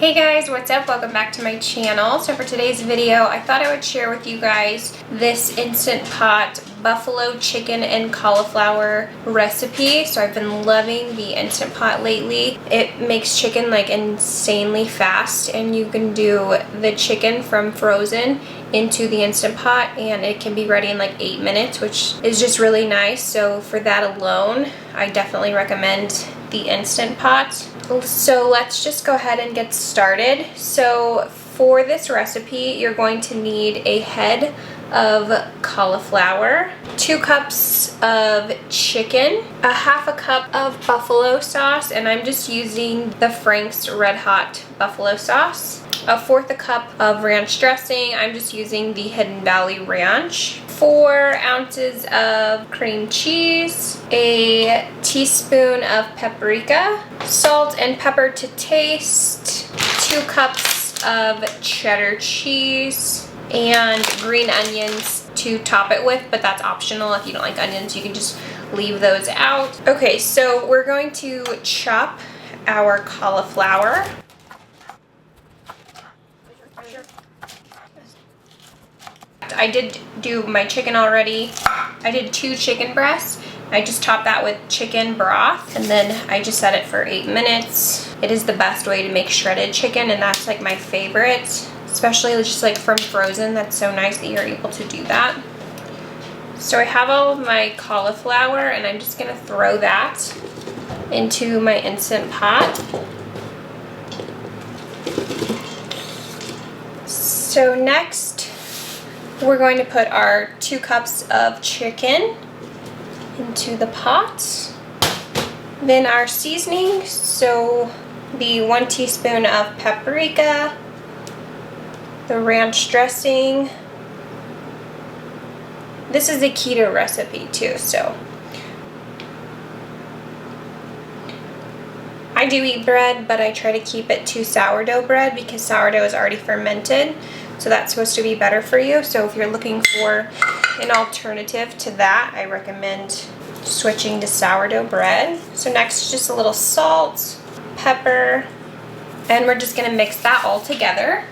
Hey guys, what's up? Welcome back to my channel. So for today's video, I thought I would share with you guys this Instant Pot buffalo chicken and cauliflower recipe. So I've been loving the Instant Pot lately. It makes chicken like insanely fast, and you can do the chicken from frozen into the Instant Pot and it can be ready in like 8 minutes, which is just really nice. So for that alone, I definitely recommend the Instant Pot. So let's just go ahead and get started. So for this recipe, you're going to need a head of cauliflower, 2 cups of chicken, a half a cup of buffalo sauce, and I'm just using the Frank's Red Hot buffalo sauce, a 1/4 cup of ranch dressing. I'm just using the Hidden Valley Ranch, 4 ounces of cream cheese, a teaspoon of paprika, salt and pepper to taste, 2 cups of cheddar cheese, and green onions to top it with, but that's optional. If you don't like onions, you can just leave those out. Okay, so we're going to chop our cauliflower. I did do my chicken already. I did 2 chicken breasts. I just topped that with chicken broth, and then I just set it for 8 minutes. It is the best way to make shredded chicken, and that's like my favorite, especially just like from frozen. That's so nice that you're able to do that. So I have all of my cauliflower, and I'm just gonna throw that into my Instant Pot. So next, we're going to put our 2 cups of chicken into the pot. Then our seasoning, so the 1 teaspoon of paprika, the ranch dressing. This is a keto recipe too, so I do eat bread, but I try to keep it to sourdough bread because sourdough is already fermented. So that's supposed to be better for you. So if you're looking for an alternative to that, I recommend switching to sourdough bread. So next, just a little salt, pepper, and we're just gonna mix that all together.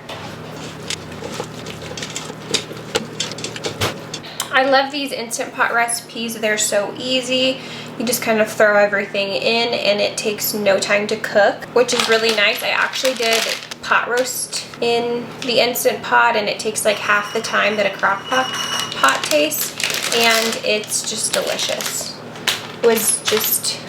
I love these Instant Pot recipes. They're so easy. You just kind of throw everything in and it takes no time to cook, which is really nice. I actually did pot roast in the Instant Pot, and it takes like half the time that a crock pot tastes, and it's just delicious. It was just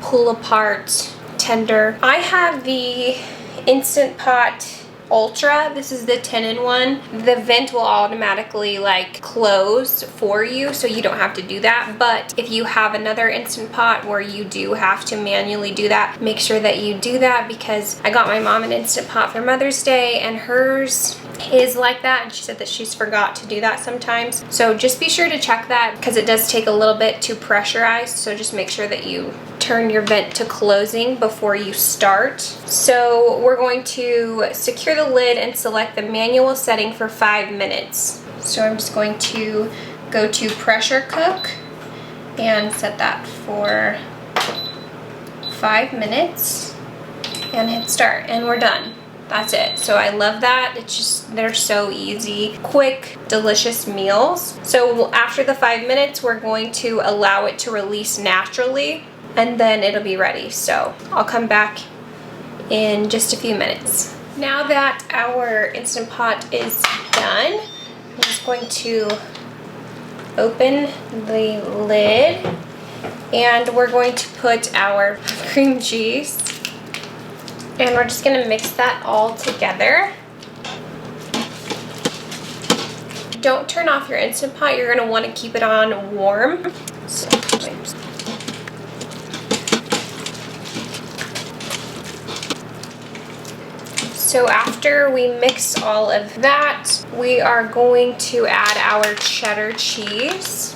pull apart, tender. I have the Instant Pot Ultra. This is the 10-in-1. The vent will automatically like close for you, so you don't have to do that. But if you have another Instant Pot where you do have to manually do that, make sure that you do that, because I got my mom an Instant Pot for Mother's Day and hers is like that, and she said that she's forgot to do that sometimes. So just be sure to check that, because it does take a little bit to pressurize, so just make sure that you turn your vent to closing before you start. So we're going to secure the lid and select the manual setting for 5 minutes. So I'm just going to go to pressure cook and set that for 5 minutes and hit start, and we're done. That's it. So I love that. It's just, they're so easy, quick, delicious meals. So after the 5 minutes, we're going to allow it to release naturally, and then it'll be ready. So I'll come back in just a few minutes. Now that our Instant Pot is done, I'm just going to open the lid, and we're going to put our cream cheese, and we're just gonna mix that all together. Don't turn off your Instant Pot. You're gonna wanna keep it on warm. So after we mix all of that, we are going to add our cheddar cheese.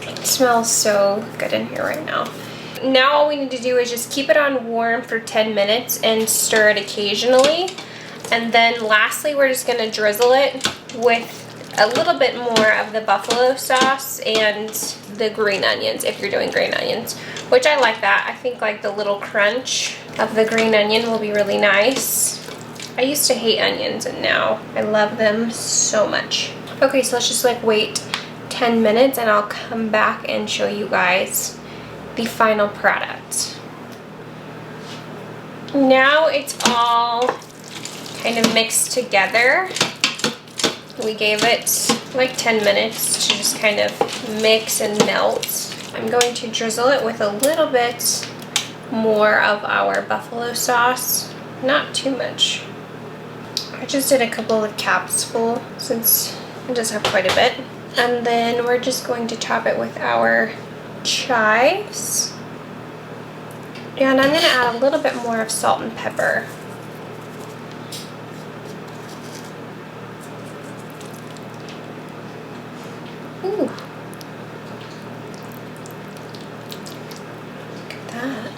It smells so good in here right now. Now all we need to do is just keep it on warm for 10 minutes and stir it occasionally. And then lastly, we're just gonna drizzle it with a little bit more of the buffalo sauce and the green onions if you're doing green onions, which I like that. I think like the little crunch of the green onion will be really nice. I used to hate onions and now I love them so much. Okay, so let's just like wait 10 minutes and I'll come back and show you guys the final product. Now it's all kind of mixed together. We gave it like 10 minutes to just kind of mix and melt. I'm going to drizzle it with a little bit more of our buffalo sauce, not too much. I just did a couple of caps full since I just have quite a bit. And then we're just going to top it with our chives. And I'm going to add a little bit more of salt and pepper. Ooh. Look at that.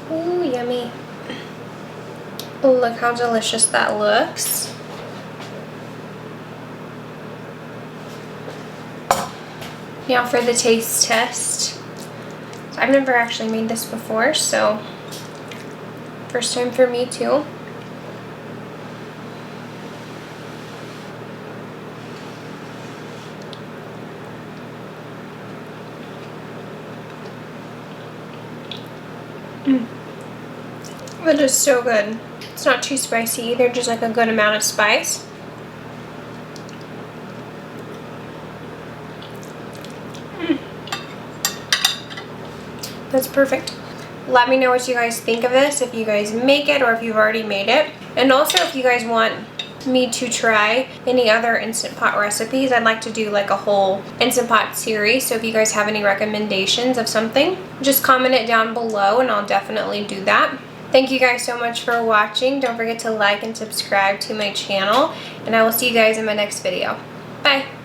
Ooh, yummy. Look how delicious that looks. Now for the taste test. So I've never actually made this before, so first time for me too. It is so good. It's not too spicy either, just like a good amount of spice. That's perfect. Let me know what you guys think of this, if you guys make it or if you've already made it. And also if you guys want me to try any other Instant Pot recipes, I'd like to do like a whole Instant Pot series. So if you guys have any recommendations of something, just comment it down below and I'll definitely do that. Thank you guys so much for watching. Don't forget to like and subscribe to my channel, and I will see you guys in my next video. Bye.